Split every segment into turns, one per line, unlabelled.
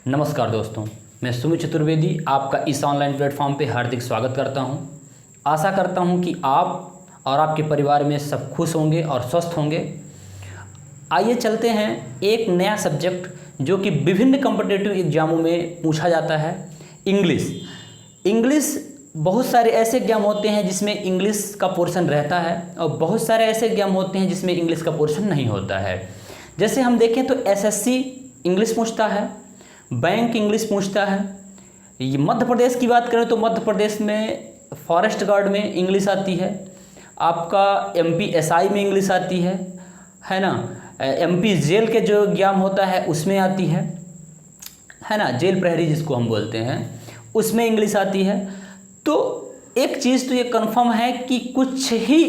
नमस्कार दोस्तों, मैं सुमित चतुर्वेदी आपका इस ऑनलाइन प्लेटफॉर्म पे हार्दिक स्वागत करता हूं। आशा करता हूं कि आप और आपके परिवार में सब खुश होंगे और स्वस्थ होंगे। आइए चलते हैं एक नया सब्जेक्ट जो कि विभिन्न कॉम्पिटिटिव एग्जामों में पूछा जाता है, इंग्लिश। बहुत सारे ऐसे एग्जाम होते हैं जिसमें इंग्लिश का पोर्शन रहता है और बहुत सारे ऐसे एग्जाम होते हैं जिसमें इंग्लिश का पोर्शन नहीं होता है। जैसे हम देखें तो एसएससी इंग्लिश पूछता है, बैंक इंग्लिश पूछता है। ये मध्य प्रदेश की बात करें तो मध्य प्रदेश में फॉरेस्ट गार्ड में इंग्लिश आती है, आपका एमपी एसआई में इंग्लिश आती है ना। एमपी जेल के जो एग्जाम होता है उसमें आती है ना, जेल प्रहरी जिसको हम बोलते हैं उसमें इंग्लिश आती है। तो एक चीज़ तो ये कंफर्म है कि कुछ ही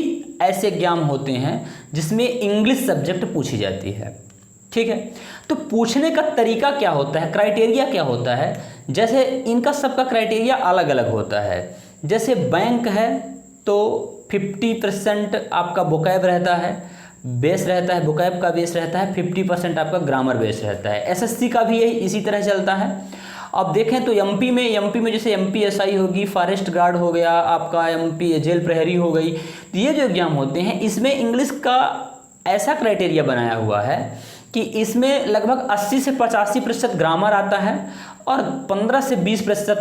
ऐसे एग्जाम होते हैं जिसमें इंग्लिश सब्जेक्ट पूछी जाती है, ठीक है। तो पूछने का तरीका क्या होता है, क्राइटेरिया क्या होता है, जैसे इनका सबका क्राइटेरिया अलग अलग होता है। जैसे बैंक है तो 50% आपका वोकैब रहता है, बेस रहता है, वोकैब का बेस रहता है, 50% आपका ग्रामर बेस रहता है। एसएससी का भी यही इसी तरह चलता है। अब देखें तो एमपी में जैसे एमपी एसआई होगी, फॉरेस्ट गार्ड हो गया, आपका एमपी जेल प्रहरी हो गई, तो ये जो एग्जाम होते हैं इसमें इंग्लिश का ऐसा क्राइटेरिया बनाया हुआ है कि इसमें लगभग 80 से 85% ग्रामर आता है और 15 से 20%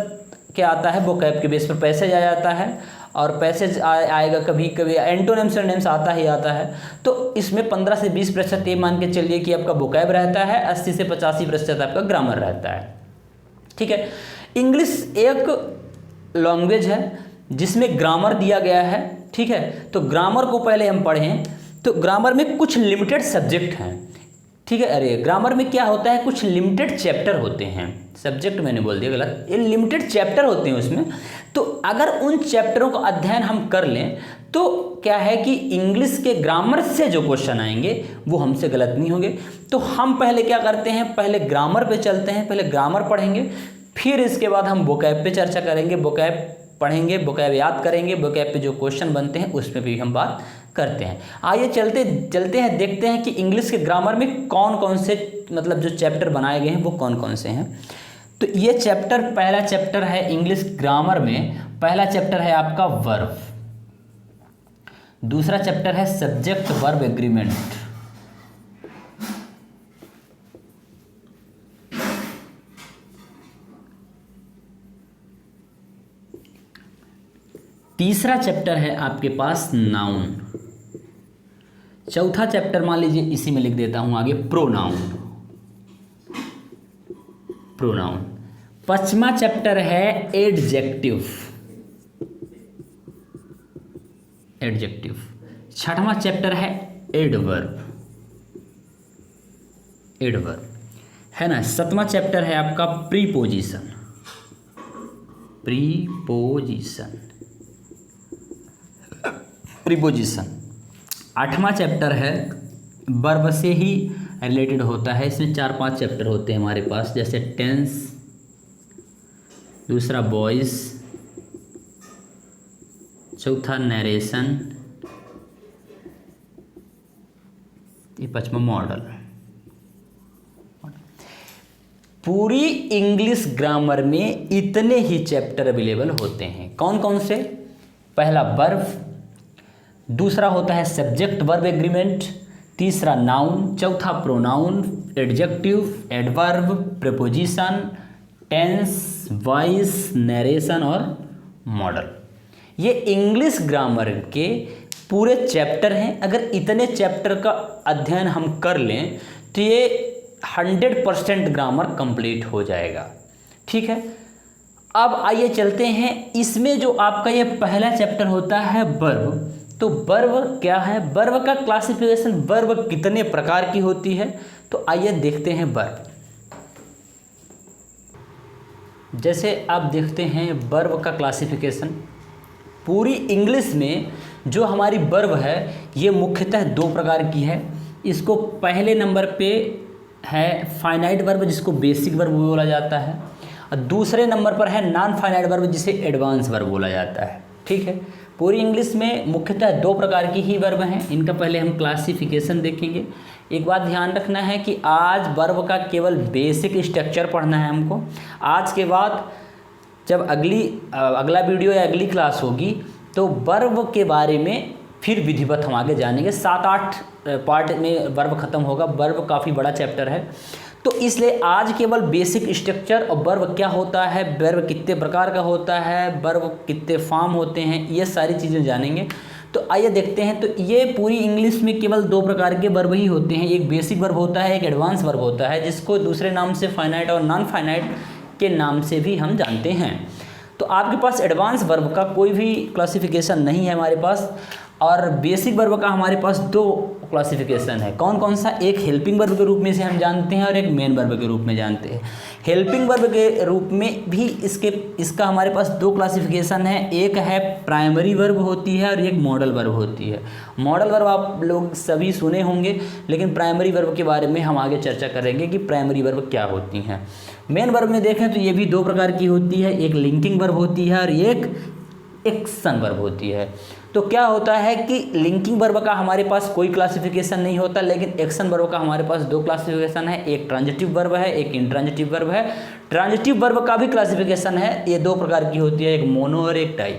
क्या आता है वोकैब के बेस पर पैसेज आ जाता है। और पैसेज आएगा कभी कभी एंटोनिम्स एंटोनिम्स आता ही आता है। तो इसमें 15 से 20% ये मान के चलिए कि आपका वोकैब रहता है, 80 से 85% आपका ग्रामर रहता है, ठीक है। इंग्लिश एक लैंग्वेज है जिसमें ग्रामर दिया गया है, ठीक है। तो ग्रामर को पहले हम पढ़ें तो ग्रामर में कुछ लिमिटेड सब्जेक्ट हैं, ठीक है। अरे ग्रामर में क्या होता है, कुछ लिमिटेड चैप्टर होते हैं, सब्जेक्ट मैंने बोल दिया गलत, ये लिमिटेड चैप्टर होते हैं उसमें। तो अगर उन चैप्टरों का अध्ययन हम कर लें तो क्या है कि इंग्लिश के ग्रामर से जो क्वेश्चन आएंगे वो हमसे गलत नहीं होंगे। तो हम पहले क्या करते हैं, पहले ग्रामर पे चलते हैं, पहले ग्रामर पढ़ेंगे, फिर इसके बाद हम वोकैब पे चर्चा करेंगे, वोकैब पढ़ेंगे, वोकैब याद करेंगे, वोकैब पे जो क्वेश्चन बनते हैं उस पर भी हम बात करते हैं। आइए चलते हैं, देखते हैं कि इंग्लिश के ग्रामर में कौन कौन से मतलब जो चैप्टर बनाए गए हैं वो कौन कौन से हैं। तो ये चैप्टर, पहला चैप्टर है इंग्लिश ग्रामर में, पहला चैप्टर है आपका वर्ब, दूसरा चैप्टर है सब्जेक्ट वर्ब एग्रीमेंट, तीसरा चैप्टर है आपके पास नाउन, चौथा चैप्टर मान लीजिए इसी में लिख देता हूं आगे प्रोनाउन, पांचवा चैप्टर है एडजेक्टिव, छठवां चैप्टर है एडवर्ब है ना, सातवां चैप्टर है आपका प्रीपोजिशन, आठवां चैप्टर है वर्ब से ही रिलेटेड होता है, इसमें 4-5 चैप्टर होते हैं हमारे पास, जैसे टेंस, दूसरा वॉइस, चौथा नरेशन, ये पांचवा मॉडल। पूरी इंग्लिश ग्रामर में इतने ही चैप्टर अवेलेबल होते हैं। कौन कौन से, पहला वर्ब, दूसरा होता है सब्जेक्ट वर्ब एग्रीमेंट, तीसरा नाउन, चौथा pronoun, adjective, adverb, preposition, tense, voice, narration और मॉडल। ये इंग्लिश ग्रामर के पूरे चैप्टर हैं। अगर इतने चैप्टर का अध्ययन हम कर लें तो ये 100% ग्रामर कंप्लीट हो जाएगा, ठीक है। अब आइए चलते हैं, इसमें जो आपका ये पहला चैप्टर होता है वर्ब, तो वर्ब क्या है, वर्ब का क्लासिफिकेशन, वर्ब कितने प्रकार की होती है, तो आइए देखते हैं वर्ब। जैसे आप देखते हैं वर्ब का क्लासिफिकेशन, पूरी इंग्लिश में जो हमारी वर्ब है ये मुख्यतः 2 प्रकार की है। इसको पहले नंबर पे है फाइनाइट वर्ब जिसको बेसिक वर्ब बोला जाता है, और दूसरे नंबर पर है नॉन फाइनाइट वर्ब जिसे एडवांस वर्ब बोला जाता है, ठीक है। पूरी इंग्लिश में मुख्यतः 2 प्रकार की ही वर्ब हैं। इनका पहले हम क्लासिफिकेशन देखेंगे। एक बात ध्यान रखना है कि आज वर्ब का केवल बेसिक स्ट्रक्चर पढ़ना है हमको। आज के बाद जब अगला वीडियो या अगली क्लास होगी तो वर्ब के बारे में फिर विधिवत हम आगे जानेंगे। 7-8 पार्ट में वर्ब खत्म होगा। वर्ब काफ़ी बड़ा चैप्टर है, तो इसलिए आज केवल बेसिक स्ट्रक्चर और वर्ब क्या होता है, वर्ब कितने प्रकार का होता है, वर्ब कितने फॉर्म होते हैं, ये सारी चीज़ें जानेंगे। तो आइए देखते हैं। तो ये पूरी इंग्लिश में केवल 2 प्रकार के वर्ब ही होते हैं, एक बेसिक वर्ब होता है, एक एडवांस वर्ब होता है, जिसको दूसरे नाम से फाइनाइट और नॉन फाइनाइट के नाम से भी हम जानते हैं। तो आपके पास एडवांस वर्ब का कोई भी क्लासिफिकेशन नहीं है हमारे पास, और बेसिक वर्ब का हमारे पास 2 क्लासिफिकेशन है। कौन कौन सा? एक हेल्पिंग वर्ब के रूप में से हम जानते हैं और एक मेन वर्ब के रूप में जानते हैं। हेल्पिंग वर्ब के रूप में भी इसका हमारे पास 2 क्लासिफिकेशन है। एक है प्राइमरी वर्ब होती है और एक मॉडल वर्ब होती है। मॉडल वर्ब आप लोग सभी सुने होंगे, लेकिन प्राइमरी वर्ब के बारे में हम आगे चर्चा करेंगे कि प्राइमरी वर्ब क्या होती हैं। मेन वर्ब में देखें तो ये भी 2 प्रकार की होती है, एक लिंकिंग वर्ब होती है और एक एक्शन वर्ब होती है। तो क्या होता है कि लिंकिंग वर्ब का हमारे पास कोई क्लासिफिकेशन नहीं होता, लेकिन एक्शन वर्ब का हमारे पास 2 क्लासिफिकेशन है, एक ट्रांजिटिव वर्ब है, एक इंट्रांजिटिव वर्ब है। ट्रांजिटिव वर्ब का भी क्लासिफिकेशन है, ये 2 प्रकार की होती है, एक मोनो और एक टाई।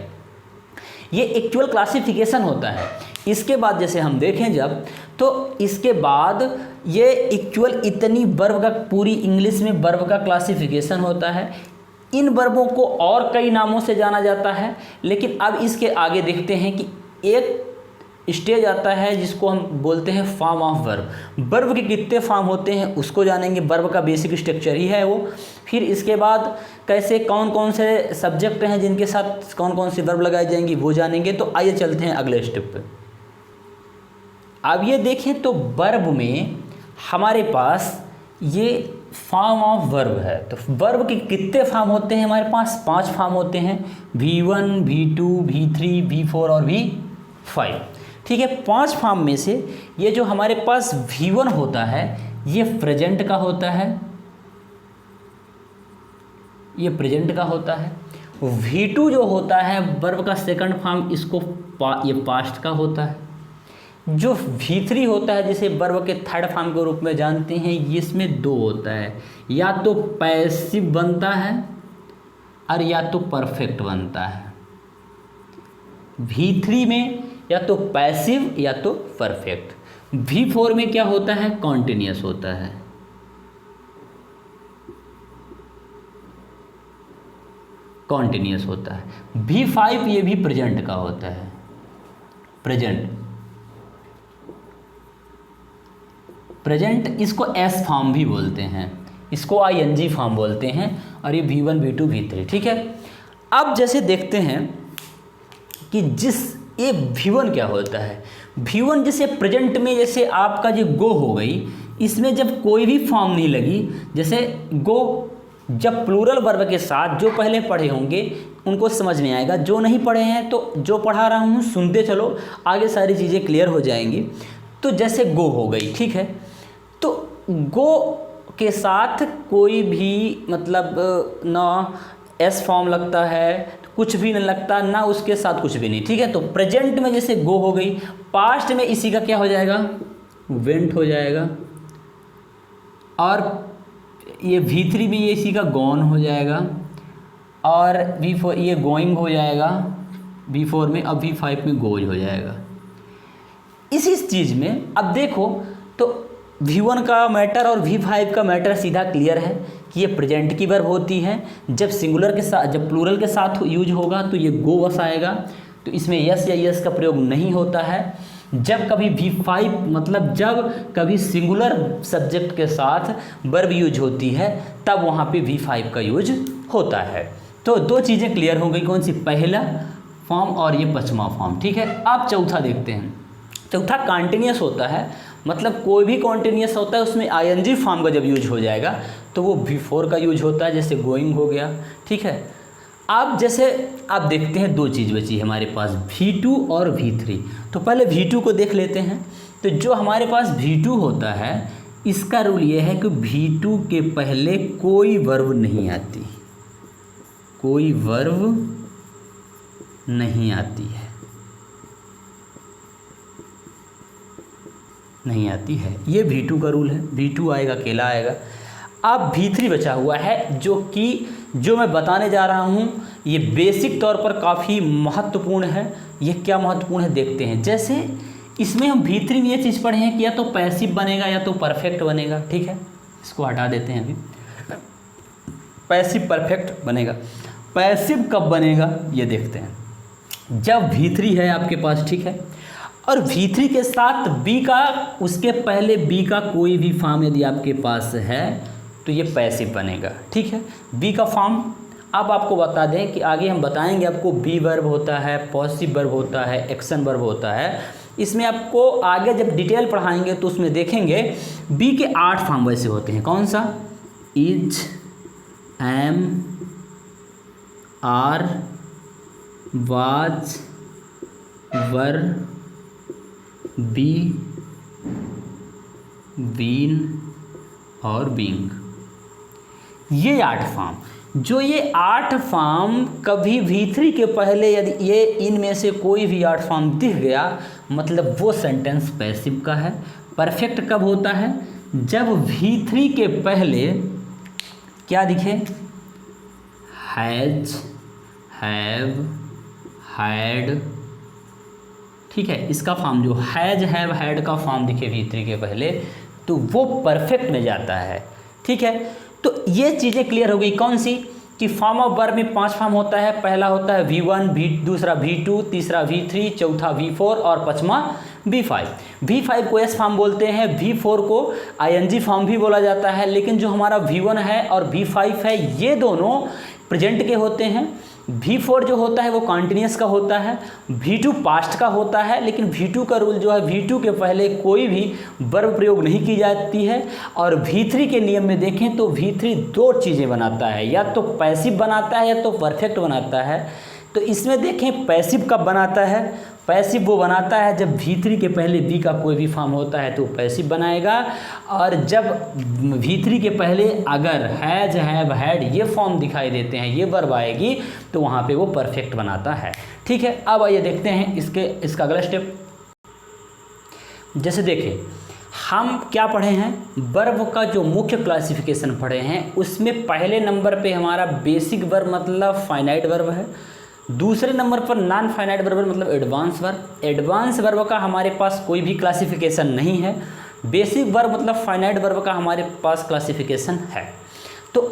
ये एक्चुअल क्लासिफिकेशन होता है। इसके बाद जैसे हम देखें जब, तो इसके बाद ये एक्चुअल इतनी वर्ब का पूरी इंग्लिश में वर्ब का क्लासिफिकेशन होता है। इन वर्बों को और कई नामों से जाना जाता है, लेकिन अब इसके आगे देखते हैं कि एक स्टेज आता है जिसको हम बोलते हैं फॉर्म ऑफ वर्ब। वर्ब के कितने फॉर्म होते हैं उसको जानेंगे, वर्ब का बेसिक स्ट्रक्चर ही है वो। फिर इसके बाद कैसे कौन कौन से सब्जेक्ट हैं जिनके साथ कौन कौन सी वर्ब लगाई जाएंगी वो जानेंगे। तो आइए चलते हैं अगले स्टेप पे। अब ये देखें तो वर्ब में हमारे पास ये फॉर्म ऑफ वर्ब है। तो वर्ब के कितने फॉर्म होते हैं हमारे पास? 5 फॉर्म होते हैं, V1, V2, V3, V4 और V5। ठीक है, 5 फॉर्म में से ये जो हमारे पास V1 होता है ये प्रेजेंट का होता है, ये प्रेजेंट का होता है। V2 जो होता है वर्ब का सेकंड फॉर्म, इसको ये पास्ट का होता है। जो V3 होता है जिसे वर्ब के थर्ड फॉर्म के रूप में जानते हैं, इसमें 2 होता है, या तो पैसिव बनता है और या तो परफेक्ट बनता है। V3 में या तो पैसिव या तो परफेक्ट। V4 में क्या होता है? कॉन्टिन्यूअस होता है। कॉन्टिन्यूअस होता है। V5 ये भी प्रेजेंट का होता है, प्रेजेंट इसको एस फॉर्म भी बोलते हैं, इसको ING फॉर्म बोलते हैं, और ये V1, V2, V3। ठीक है, अब जैसे देखते हैं कि ये V1 क्या होता है। V1 जैसे प्रेजेंट में जैसे आपका जो गो हो गई, इसमें जब कोई भी फॉर्म नहीं लगी, जैसे गो जब प्लूरल वर्ब के साथ जो पहले पढ़े होंगे उनको समझ में आएगा, जो नहीं पढ़े हैं तो जो पढ़ा रहा हूँ सुनते चलो, आगे सारी चीज़ें क्लियर हो जाएंगी। तो जैसे गो हो गई, ठीक है, तो गो के साथ कोई भी मतलब ना एस फॉर्म लगता है, कुछ भी नहीं लगता, ना उसके साथ कुछ भी नहीं। ठीक है, तो प्रेजेंट में जैसे गो हो गई, पास्ट में इसी का क्या हो जाएगा? वेंट हो जाएगा, और ये V3 भी ये इसी का गॉन हो जाएगा, और V4 ये गोइंग हो जाएगा V4 में, अब V5 में गोज हो जाएगा। इसी चीज़ में अब देखो तो V1 का मैटर और V5 का मैटर सीधा क्लियर है कि ये प्रेजेंट की वर्ब होती है। जब सिंगुलर के साथ, जब प्लूरल के साथ यूज होगा तो ये गो बस आएगा, तो इसमें यस या यस का प्रयोग नहीं होता है। जब कभी V5 मतलब जब कभी सिंगुलर सब्जेक्ट के साथ वर्ब यूज होती है तब वहाँ पे V5 का यूज होता है। तो 2 चीज़ें क्लियर हो गई, कौन सी? पहला फॉर्म और ये 5वां फॉर्म। ठीक है, अब चौथा देखते हैं। चौथा कॉन्टिन्यूअस होता है, मतलब कोई भी कॉन्टिन्यूअस होता है उसमें ING फॉर्म का जब यूज हो जाएगा तो वो V4 का यूज होता है, जैसे गोइंग हो गया। ठीक है, अब जैसे आप देखते हैं 2 चीज़ बची है हमारे पास, V2 और V3। तो पहले V2 को देख लेते हैं। तो जो हमारे पास V2 होता है, इसका रूल ये है कि V2 के पहले कोई वर्ब नहीं आती, कोई वर्ब नहीं आती है, नहीं आती है। ये V2 का रूल है, V2 आएगा, अकेला आएगा। अब V3 बचा हुआ है, जो मैं बताने जा रहा हूँ ये बेसिक तौर पर काफ़ी महत्वपूर्ण है। ये क्या महत्वपूर्ण है देखते हैं। जैसे इसमें हम V3 में ये चीज़ पढ़े हैं कि या तो पैसिव बनेगा या तो परफेक्ट बनेगा, ठीक है। इसको हटा देते हैं अभी। पैसिव परफेक्ट बनेगा। पैसिव कब बनेगा ये देखते हैं। जब V3 है आपके पास, ठीक है, और V3 के साथ B का, उसके पहले B का कोई भी फॉर्म यदि आपके पास है तो ये पैसिव बनेगा, ठीक है। B का फॉर्म अब आपको बता दें कि आगे हम बताएंगे आपको बी वर्ब होता है, पॉजिटिव वर्ब होता है, एक्शन वर्ब होता है। इसमें आपको आगे जब डिटेल पढ़ाएंगे तो उसमें देखेंगे बी के 8 फॉर्म वैसे होते हैं। कौन सा? Is, am, are, was, were, be, been और बीइंग। ये 8 फॉर्म, जो ये 8 फॉर्म कभी V3 के पहले यदि ये इनमें से कोई भी 8 फॉर्म दिख गया मतलब वो सेंटेंस पैसिव का है। परफेक्ट कब होता है? जब V3 के पहले क्या दिखे? हैज, हैव, हैड, ठीक है। इसका फॉर्म जो हैज, हैव, हैड का फॉर्म दिखे V3 के पहले तो वो परफेक्ट में जाता है, ठीक है। तो ये चीज़ें क्लियर हो गई। कौन सी? कि फॉर्म ऑफ वर्ब में 5 फॉर्म होता है। पहला होता है V1, दूसरा V2, तीसरा V3, चौथा V4 और पांचवा V5। V5 को एस फॉर्म बोलते हैं, V4 को ING फॉर्म भी बोला जाता है। लेकिन जो हमारा V1 है और V5 है ये दोनों प्रेजेंट के होते हैं। V4 जो होता है वो कॉन्टिन्यूस का होता है, V2 पास्ट का होता है। लेकिन V2 का रूल जो है V2 के पहले कोई भी वर्ब प्रयोग नहीं की जाती है। और V3 के नियम में देखें तो V3 दो चीज़ें बनाता है, या तो पैसिव बनाता है या तो परफेक्ट बनाता है। तो इसमें देखें पैसिव कब बनाता है? पैसिव वो बनाता है जब V3 के पहले B का कोई भी फॉर्म होता है तो पैसिव बनाएगा। और जब V3 के पहले अगर हैज, हैव, हैड ये फॉर्म दिखाई देते हैं, ये वर्ब आएगी तो वहाँ पे वो परफेक्ट बनाता है, ठीक है। अब आइए देखते हैं इसका अगला स्टेप। जैसे देखें हम क्या पढ़े हैं, वर्ब का जो मुख्य क्लासिफिकेशन पढ़े हैं उसमें पहले नंबर पे हमारा बेसिक वर्ब मतलब फाइनाइट वर्ब है। दूसरे नंबर पर नॉन फाइनाइट वर्ब मतलब एडवांस वर्ब। एडवांस वर्ब का हमारे पास कोई भी क्लासिफिकेशन नहीं है। बेसिक वर्ब मतलब फाइनाइट वर्ब का हमारे पास क्लासिफिकेशन है। तो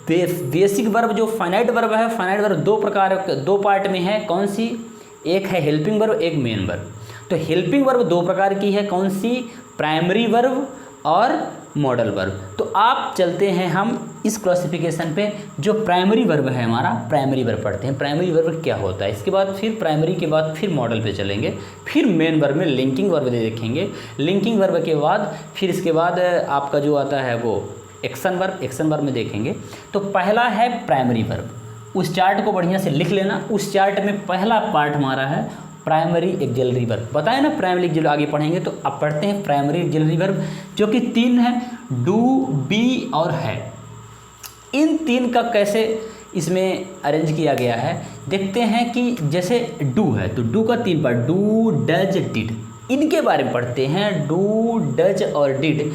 बेसिक वर्ब जो फाइनाइट वर्ब है, फाइनाइट वर्ब दो पार्ट में है। कौन सी? एक है हेल्पिंग वर्ब, एक मेन वर्ब। तो हेल्पिंग वर्ब 2 प्रकार की है। कौन सी? प्राइमरी वर्ब और मॉडल वर्ब। तो आप चलते हैं हम इस क्लासिफिकेशन पे। जो प्राइमरी वर्ब है हमारा, प्राइमरी वर्ब पढ़ते हैं। प्राइमरी वर्ब क्या होता है, इसके बाद फिर प्राइमरी के बाद फिर मॉडल पे चलेंगे, फिर मेन वर्ब में लिंकिंग वर्ब देखेंगे। लिंकिंग वर्ब के बाद फिर इसके बाद आपका जो आता है वो एक्शन वर्ब, एक्शन वर्ब में देखेंगे। तो पहला है प्राइमरी वर्ब। उस चार्ट को बढ़िया से लिख लेना। उस चार्ट में पहला पार्ट हमारा है प्राइमरी एक्सिलरी वर्ब। बताए ना प्राइमरी एक्सिलरी, आगे पढ़ेंगे तो अब पढ़ते हैं प्राइमरी एक्सिलरी वर्ब जो कि 3 है, डू, बी और है। इन 3 का कैसे इसमें अरेंज किया गया है देखते हैं। कि जैसे डू है तो डू का 3 पार्ट, डू, डज, डिड। इनके बारे में पढ़ते हैं। डू, डज और डिड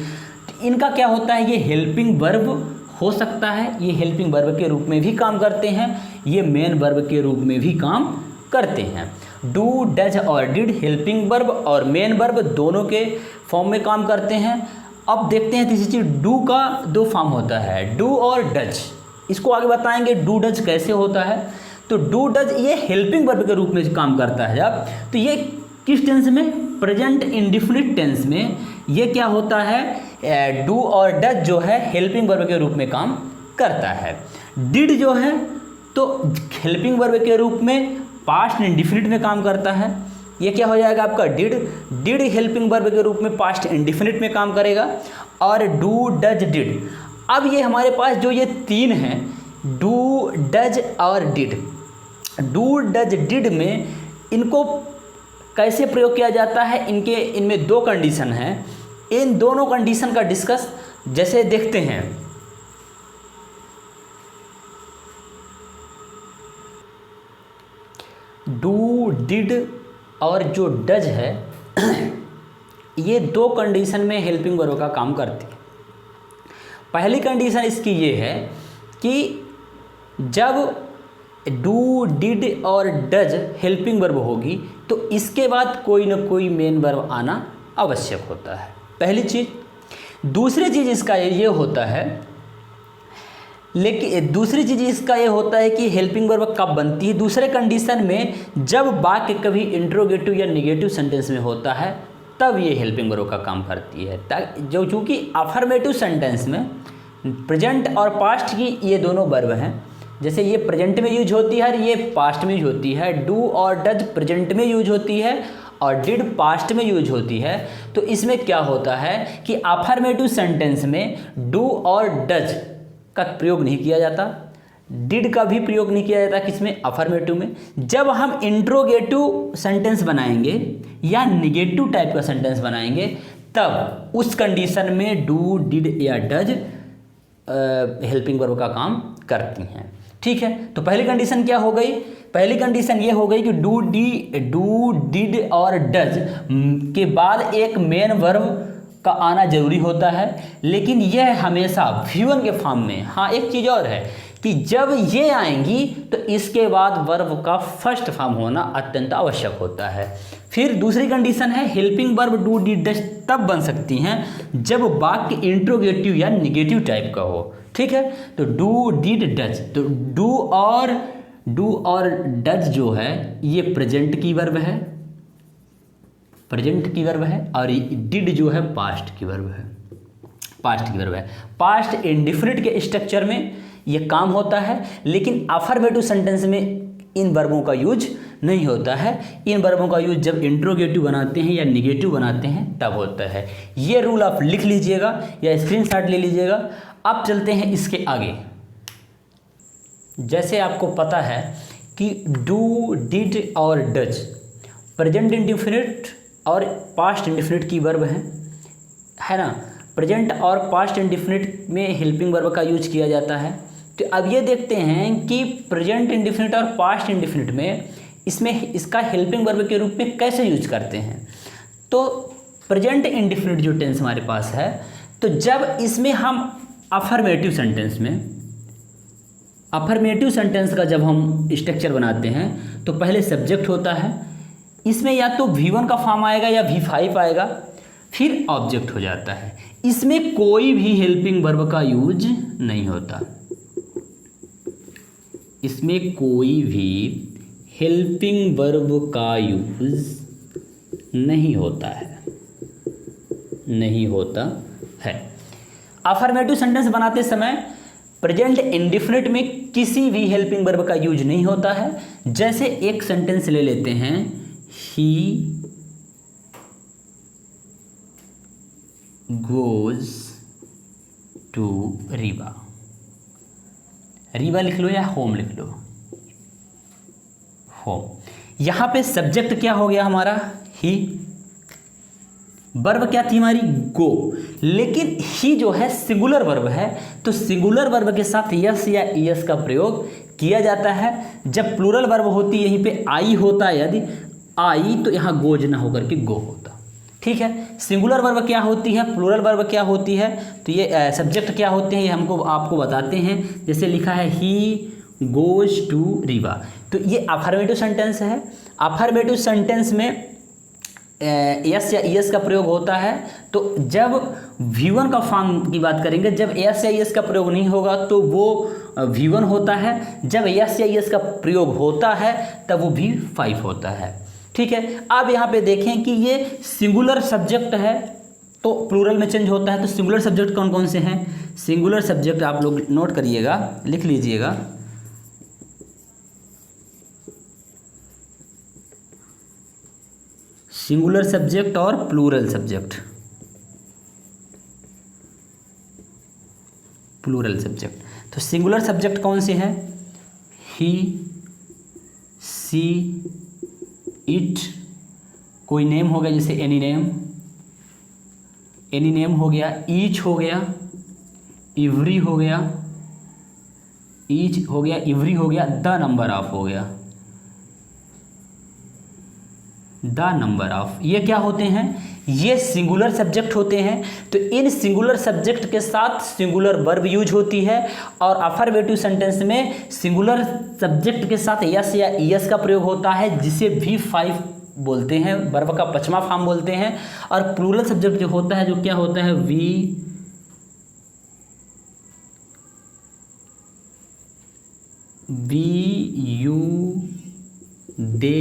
इनका क्या होता है? ये हेल्पिंग वर्ब हो सकता है, ये हेल्पिंग वर्ब के रूप में भी काम करते हैं, ये मेन वर्ब के रूप में भी काम करते हैं। डू, डज और डिड हेल्पिंग वर्ब और मेन वर्ब दोनों के फॉर्म में काम करते हैं। अब देखते हैं तीसरी चीज़, डू का 2 फॉर्म होता है, डू और डज। इसको आगे बताएंगे डू डज कैसे होता है। तो डू डज ये हेल्पिंग वर्ब के रूप में काम करता है। अब तो ये किस टेंस में? प्रेजेंट इंडिफिनिट टेंस में ये क्या होता है? डू और डज जो है हेल्पिंग वर्ब के रूप में काम करता है। डिड जो है तो हेल्पिंग वर्ब के रूप में पास्ट इंडिफिनिट में काम करता है। ये क्या हो जाएगा आपका? डिड। डिड हेल्पिंग वर्ब के रूप में पास्ट इंडिफिनिट में काम करेगा। और डू, डज, डिड। अब ये हमारे पास जो ये 3 हैं, डू, डज और डिड, डू, डज, डिड में इनको कैसे प्रयोग किया जाता है? इनमें 2 कंडीशन हैं। इन दोनों कंडीशन का डिस्कस जैसे देखते हैं। डू, डिड और जो डज है ये दो कंडीशन में हेल्पिंग वर्ब का काम करती है। पहली कंडीशन इसकी ये है कि जब डू, डिड और डज हेल्पिंग वर्ब होगी तो इसके बाद कोई ना कोई मेन वर्ब आना आवश्यक होता है, पहली चीज़। दूसरी चीज़ इसका ये होता है, लेकिन दूसरी चीज़ इसका ये होता है कि हेल्पिंग वर्ब कब बनती है, दूसरे कंडीशन में जब वाक्य कभी इंट्रोगेटिव या निगेटिव सेंटेंस में होता है तब ये हेल्पिंग वर्ब का काम करती है। जो चूँकि अफर्मेटिव सेंटेंस में प्रेजेंट और पास्ट की ये दोनों वर्ब हैं, जैसे ये प्रेजेंट में यूज होती है और ये पास्ट में यूज होती है। डू और डज प्रेजेंट में यूज होती है और डिड पास्ट में यूज होती है। तो इसमें क्या होता है कि अफर्मेटिव सेंटेंस में डू और डज का प्रयोग नहीं किया जाता, डिड का भी प्रयोग नहीं किया जाता, किसमें, अफर्मेटिव में। जब हम इंट्रोगेटिव सेंटेंस बनाएंगे या निगेटिव टाइप का सेंटेंस बनाएंगे तब उस कंडीशन में डू, डिड या डज हेल्पिंग वर्ब का काम करती हैं। ठीक है, तो पहली कंडीशन क्या हो गई, पहली कंडीशन ये हो गई कि डू, डिड और डज के बाद एक मेन वर्ब का आना जरूरी होता है, लेकिन यह हमेशा V1 के फॉर्म में। हाँ, एक चीज़ और है कि जब ये आएंगी तो इसके बाद वर्ब का फर्स्ट फॉर्म होना अत्यंत आवश्यक होता है। फिर दूसरी कंडीशन है helping verb do, did, does तब बन सकती हैं जब वाक्य इंट्रोगेटिव या निगेटिव टाइप का हो। ठीक है, तो डू, डिड, डज, तो डू और डज जो है ये प्रेजेंट की वर्ब है, प्रेजेंट की वर्ब है, और डिड जो है पास्ट की वर्ब है, पास्ट की वर्ब है। पास्ट इंडिफिनिट के स्ट्रक्चर में ये काम होता है, लेकिन अफर्मेटिव सेंटेंस में इन वर्बों का यूज नहीं होता है। इन वर्बों का यूज जब इंट्रोगेटिव बनाते हैं या निगेटिव बनाते हैं तब होता है। ये रूल आप लिख लीजिएगा या स्क्रीनशॉट ले लीजिएगा। अब चलते हैं इसके आगे। जैसे आपको पता है कि डू, डिड और डज प्रेजेंट इंडिफिनिट और पास्ट इंडिफिनिट की वर्ब है ना। प्रेजेंट और पास्ट इंडिफिनिट में हेल्पिंग वर्ब का यूज किया जाता है। तो अब ये देखते हैं कि प्रेजेंट इंडिफिनिट और पास्ट इंडिफिनिट में इसमें इसका हेल्पिंग वर्ब के रूप में कैसे यूज करते हैं। तो प्रेजेंट इंडिफिनिट जो टेंस हमारे पास है, तो जब इसमें हम अफर्मेटिव सेंटेंस का जब हम स्ट्रक्चर बनाते हैं तो पहले सब्जेक्ट होता है, इसमें या तो V1 का फॉर्म आएगा या V5 आएगा, फिर ऑब्जेक्ट हो जाता है। इसमें कोई भी हेल्पिंग वर्ब का यूज नहीं होता, इसमें कोई भी हेल्पिंग वर्ब का यूज नहीं होता है। अफर्मेटिव सेंटेंस बनाते समय प्रेजेंट इंडिफिनिट में किसी भी हेल्पिंग वर्ब का यूज नहीं होता है। जैसे एक सेंटेंस ले लेते हैं, he goes to Rewa. Rewa लिख लो या होम लिख लो, होम। यहां पे सब्जेक्ट क्या हो गया हमारा, ही। वर्ब क्या थी हमारी, गो। लेकिन ही जो है सिंगुलर वर्ब है, तो सिंगुलर वर्ब के साथ यस या ईएस का प्रयोग किया जाता है। जब प्लूरल वर्ब होती है, यहीं पे आई होता है, यदि आई तो यहाँ गोज ना होकर के गो होता। ठीक है, सिंगुलर वर्ब क्या होती है, प्लूरल वर्ब क्या होती है, तो ये सब्जेक्ट क्या होते हैं ये हमको आपको बताते हैं। जैसे लिखा है ही गोज टू रीवा, तो ये अफर्मेटिव सेंटेंस है। अफर्मेटिव सेंटेंस में यस या ईएस का प्रयोग होता है। तो जब V1 का फॉर्म की बात करेंगे, जब यस या ईएस का प्रयोग नहीं होगा तो वो V1 होता है, जब यस या ईएस का प्रयोग होता है तब वो V5 होता है। ठीक है, अब यहाँ पे देखें कि ये सिंगुलर सब्जेक्ट है तो प्लूरल में चेंज होता है। तो सिंगुलर सब्जेक्ट कौन कौन से हैं, सिंगुलर सब्जेक्ट आप लोग नोट करिएगा, लिख लीजिएगा। सिंगुलर सब्जेक्ट और प्लूरल सब्जेक्ट। प्लूरल सब्जेक्ट, तो सिंगुलर सब्जेक्ट कौन से हैं, ही, सी, इट, कोई नेम हो गया जैसे एनी नेम हो गया, ईच हो गया, इवरी हो गया, ईच हो गया, इवरी हो गया, द नंबर ऑफ हो गया, द नंबर ऑफ, ये क्या होते हैं, ये सिंगुलर सब्जेक्ट होते हैं। तो इन सिंगुलर सब्जेक्ट के साथ सिंगुलर वर्ब यूज होती है, और अफर्मेटिव सेंटेंस में सिंगुलर सब्जेक्ट के साथ यस या ईएस का प्रयोग होता है, जिसे V5 बोलते हैं, वर्ब का पचमा फॉर्म बोलते हैं। और प्लूरल सब्जेक्ट जो होता है, जो क्या होता है, वी यू दे,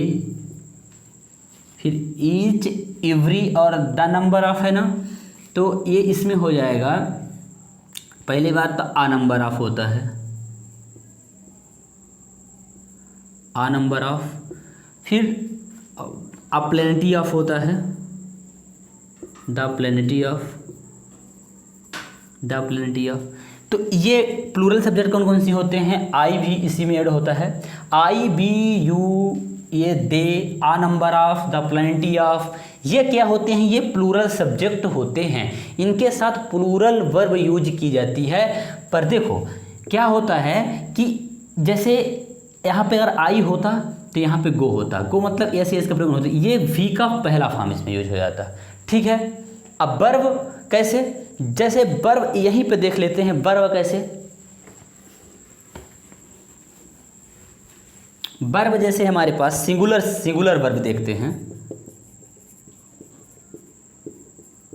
फिर ईच एवरी और द नंबर ऑफ है ना, तो ये इसमें हो जाएगा। पहली बात तो आ नंबर ऑफ होता है, आ नंबर ऑफ, फिर अ प्लेनिटी ऑफ होता है, the plenty of, the plenty of. तो ये प्लूरल सब्जेक्ट कौन कौन सी होते हैं, आई भी इसी में ऐड होता है, आई बी यू, ये दे, a number of, the plenty of, ये क्या होते हैं, ये प्लूरल सब्जेक्ट होते हैं। इनके साथ प्लूरल वर्ब यूज की जाती है। पर देखो क्या होता है कि जैसे यहाँ पे अगर आई होता तो यहाँ पे गो होता, गो मतलब ऐसे इसका प्रयोग होता, ये वी का पहला फॉर्म इसमें यूज हो जाता, ठीक है। अब वर्ब कैसे, जैसे वर्ब यहीं पे देख लेते हैं, वर्ब कैसे, वर्ब जैसे हमारे पास सिंगुलर वर्ब देखते हैं।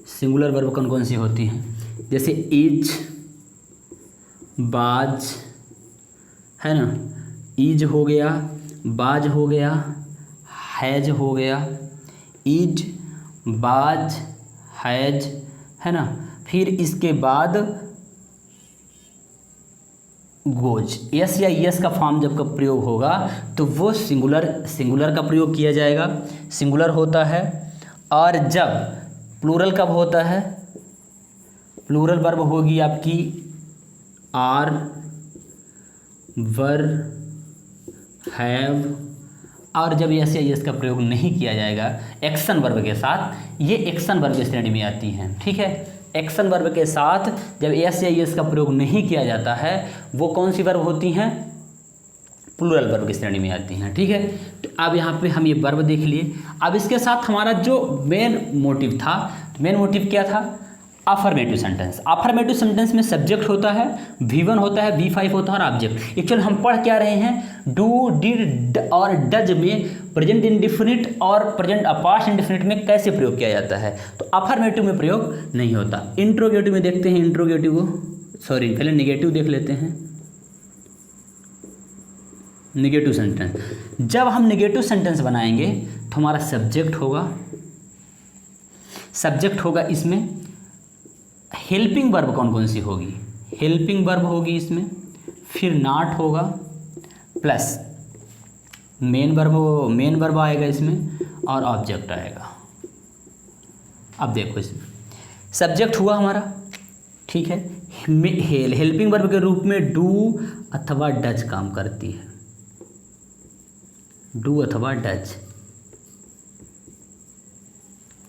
सिंगुलर वर्ब कौन कौन सी होती हैं, जैसे इज, बाज है ना, इज हो गया, बाज हो गया, हैज हो गया, इज, बाज, हैज है ना। फिर इसके बाद गोज, यस या यस का फॉर्म जब का प्रयोग होगा तो वो सिंगुलर का प्रयोग किया जाएगा, सिंगुलर होता है। और जब प्लूरल कब होता है, प्लूरल वर्ब होगी आपकी आर, वर, हैव, और जब यस या यस का प्रयोग नहीं किया जाएगा एक्शन वर्ब के साथ, ये एक्शन वर्ब की श्रेणी में आती हैं, ठीक है। एक्शन वर्ब के साथ जब यस या यस का प्रयोग नहीं किया जाता है, वो कौन सी वर्ब होती हैं, प्लूरल वर्ब की श्रेणी में आती हैं, ठीक है। तो अब यहाँ पे हम ये वर्ब देख लिए। अब इसके साथ हमारा जो मेन मोटिव था, मेन मोटिव क्या था, अफर्मेटिव सेंटेंस। अफर्मेटिव सेंटेंस में सब्जेक्ट होता है, V1 होता है, V5 होता है और ऑब्जेक्ट। एक्चुअल हम पढ़ क्या रहे हैं, डू, डिड और डज में प्रेजेंट इंडिफिनिट और प्रेजेंट पास्ट इंडिफिनिट में कैसे प्रयोग किया जाता है, तो अफर्मेटिव में प्रयोग नहीं होता। इंट्रोगेटिव में देखते हैं, इंट्रोगेटिव को सॉरी पहले नेगेटिव देख लेते हैं। नेगेटिव सेंटेंस, जब हम नेगेटिव सेंटेंस बनाएंगे तो हमारा सब्जेक्ट होगा इसमें हेल्पिंग वर्ब कौन कौन सी होगी, हेल्पिंग वर्ब होगी इसमें, फिर नॉट होगा, प्लस मेन वर्ब आएगा इसमें, और ऑब्जेक्ट आएगा। अब देखो इसमें सब्जेक्ट हुआ हमारा, ठीक है। हेल्पिंग वर्ब के रूप में डू अथवा डज काम करती है, डू अथवा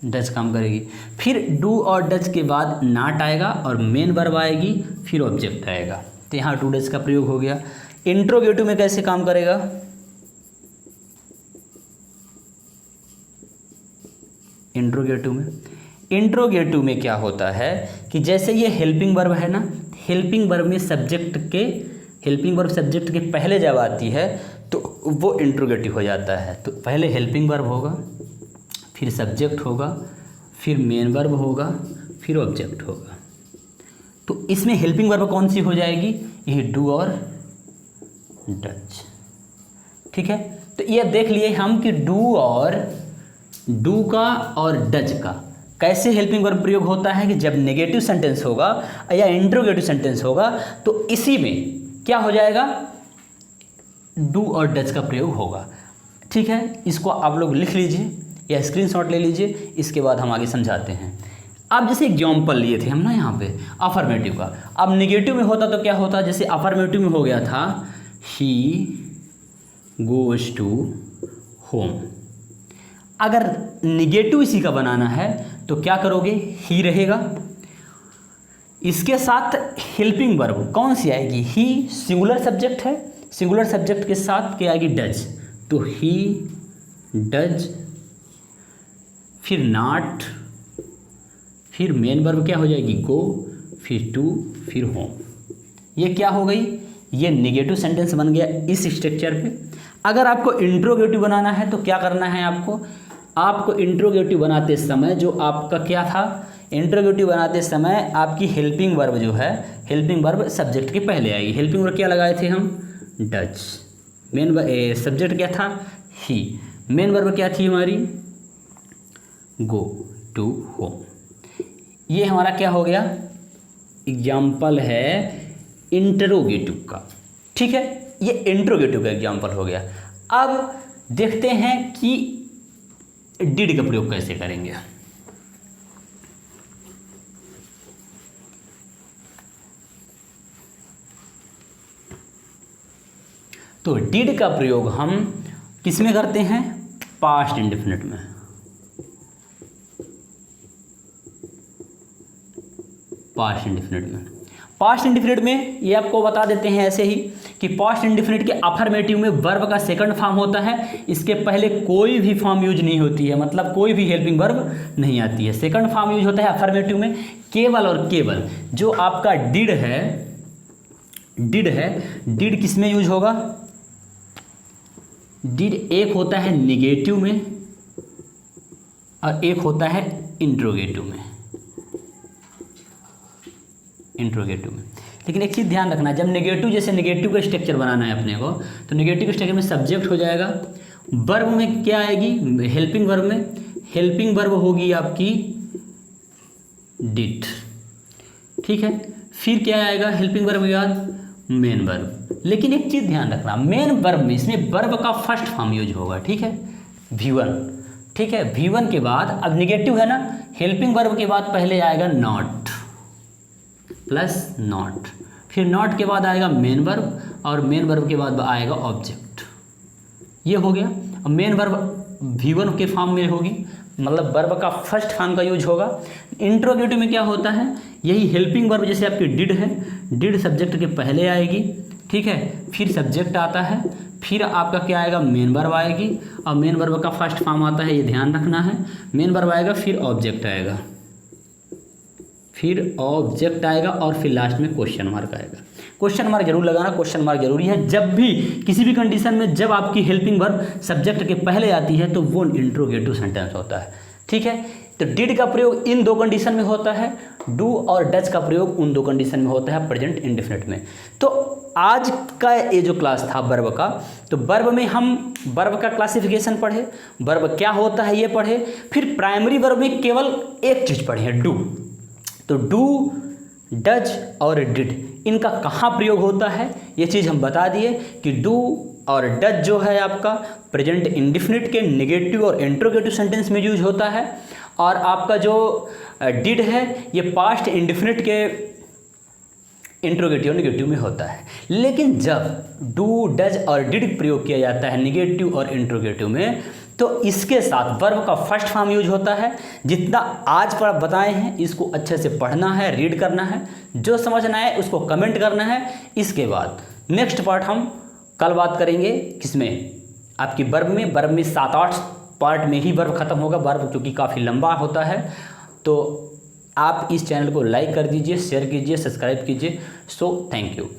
डज काम करेगी। फिर डू और डज के बाद नॉट आएगा और मेन वर्ब आएगी, फिर ऑब्जेक्ट आएगा। तो यहाँ टू डज का प्रयोग हो गया। इंट्रोगेटिव में कैसे काम करेगा, इंट्रोगेटिव में क्या होता है कि जैसे ये हेल्पिंग वर्ब है ना, हेल्पिंग वर्ब में सब्जेक्ट के पहले जब आती है तो वो इंट्रोगेटिव हो जाता है। तो पहले हेल्पिंग वर्ब होगा, फिर सब्जेक्ट होगा, फिर मेन वर्ब होगा, फिर ऑब्जेक्ट होगा। तो इसमें हेल्पिंग वर्ब कौन सी हो जाएगी, ये डू और डज, ठीक है। तो ये देख लिए हम कि डू का और डज का कैसे हेल्पिंग वर्ब प्रयोग होता है कि जब नेगेटिव सेंटेंस होगा या इंट्रोगेटिव सेंटेंस होगा तो इसी में क्या हो जाएगा, डू और डज का प्रयोग होगा, ठीक है। इसको आप लोग लिख लीजिए या स्क्रीनशॉट ले लीजिए, इसके बाद हम आगे समझाते हैं। अब जैसे एग्जाम्पल लिए थे हम ना यहाँ पे अफर्मेटिव का, अब नेगेटिव में होता तो क्या होता, जैसे अफर्मेटिव में हो गया था ही गोज टू होम। अगर नेगेटिव इसी का बनाना है तो क्या करोगे, ही रहेगा, इसके साथ हेल्पिंग वर्ब कौन सी आएगी, ही सिंगुलर सब्जेक्ट है, सिंगुलर सब्जेक्ट के साथ क्या आएगी, डज। तो ही डज फिर नॉट, फिर मेन वर्ब क्या हो जाएगी गो, फिर टू, फिर होम। ये क्या हो गई, ये नेगेटिव सेंटेंस बन गया इस स्ट्रक्चर पे। अगर आपको इंट्रोगेटिव बनाना है तो क्या करना है आपको इंट्रोगेटिव बनाते समय जो आपका क्या था, इंट्रोगेटिव बनाते समय आपकी हेल्पिंग वर्ब जो है, हेल्पिंग वर्ब सब्जेक्ट के पहले आएगी। हेल्पिंग वर्ब क्या लगाए थे हम, डज। मेन सब्जेक्ट क्या था, ही। मेन वर्ब क्या थी हमारी, गो टू होम। ये हमारा क्या हो गया, एग्जाम्पल है इंट्रोगेटिव का। ठीक है, ये इंट्रोगेटिव का एग्जाम्पल हो गया। अब देखते हैं कि डिड का प्रयोग कैसे करेंगे। तो डिड का प्रयोग हम किस में करते हैं, पास्ट इंडेफिनिट में। पास्ट इंडेफिनिट में, पास्ट इंडेफिनिट में ये आपको बता देते हैं ऐसे ही कि पास्ट इंडेफिनिट के अफर्मेटिव में वर्ब का सेकंड फॉर्म होता है, इसके पहले कोई भी फॉर्म यूज नहीं होती है, मतलब कोई भी हेल्पिंग वर्ब नहीं आती है। सेकंड फॉर्म यूज होता है अफर्मेटिव में केवल और केवल जो आपका डिड है, डिड किस में यूज होगा, डिड एक होता है निगेटिव में और एक होता है इंट्रोगेटिव में। लेकिन एक चीज़ ध्यान रखना, जब नेगेटिव, जैसे नेगेटिव का स्ट्रक्चर बनाना है अपने को, तो नेगेटिव स्ट्रक्चर में सब्जेक्ट हो जाएगा, वर्ब में क्या आएगी, हेल्पिंग वर्ब में, हेल्पिंग वर्ब होगी आपकी डिड। ठीक है, फिर क्या आएगा हेल्पिंग वर्ब के बाद, मेन वर्ब। लेकिन एक चीज़ ध्यान रखना, मेन वर्ब में इसमें वर्ब का फर्स्ट फॉर्म यूज होगा। ठीक है, V1। ठीक है, V1 के बाद, अब नेगेटिव है ना, हेल्पिंग वर्ब के बाद पहले आएगा नॉट प्लस नॉट, फिर नॉट के बाद आएगा मेन वर्ब और मेन वर्ब के बाद आएगा ऑब्जेक्ट। ये हो गया। अब मेन वर्ब V1 के फॉर्म में होगी, मतलब वर्ब का फर्स्ट फॉर्म का यूज होगा। इंट्रोगेटिव में क्या होता है, यही हेल्पिंग वर्ब जैसे आपकी डिड है, डिड सब्जेक्ट के पहले आएगी। ठीक है, फिर सब्जेक्ट आता है, फिर आपका क्या आएगा, मेन वर्ब आएगी और मेन वर्ब का फर्स्ट फॉर्म आता है, ये ध्यान रखना है। मेन वर्ब आएगा, फिर ऑब्जेक्ट आएगा, फिर ऑब्जेक्ट आएगा और फिर लास्ट में क्वेश्चन मार्क आएगा। क्वेश्चन मार्क जरूर लगाना, क्वेश्चन मार्क जरूरी है। जब भी किसी भी कंडीशन में जब आपकी हेल्पिंग वर्ब सब्जेक्ट के पहले आती है तो वो इंट्रोगेटिव सेंटेंस होता है। ठीक है, तो डिड का प्रयोग इन दो कंडीशन में होता है, डू और डज का प्रयोग उन दो कंडीशन में होता है प्रेजेंट इंडेफिनिट में। तो आज का ये जो क्लास था वर्ब का, तो वर्ब में हम वर्ब का क्लासिफिकेशन पढ़े, वर्ब क्या होता है ये पढ़े, फिर प्राइमरी वर्ब में केवल एक चीज़ पढ़े, डू। तो डू, डज और डिड इनका कहाँ प्रयोग होता है ये चीज़ हम बता दिए कि डू और डज जो है आपका प्रेजेंट इंडेफिनिट के नेगेटिव और इंट्रोगेटिव सेंटेंस में यूज होता है, और आपका जो डिड है ये पास्ट इंडेफिनिट के इंट्रोगेटिव और नेगेटिव में होता है। लेकिन जब डू, डज और डिड प्रयोग किया जाता है नेगेटिव और इंट्रोगेटिव में, तो इसके साथ वर्ब का फर्स्ट फॉर्म यूज होता है। जितना आज पर बताए हैं इसको अच्छे से पढ़ना है, रीड करना है, जो समझना है उसको कमेंट करना है। इसके बाद नेक्स्ट पार्ट हम कल बात करेंगे किसमें, आपकी वर्ब में। वर्ब में 7-8 पार्ट में ही वर्ब खत्म होगा, वर्ब क्योंकि काफ़ी लंबा होता है। तो आप इस चैनल को लाइक कर दीजिए, शेयर कीजिए, सब्सक्राइब कीजिए। So thank you.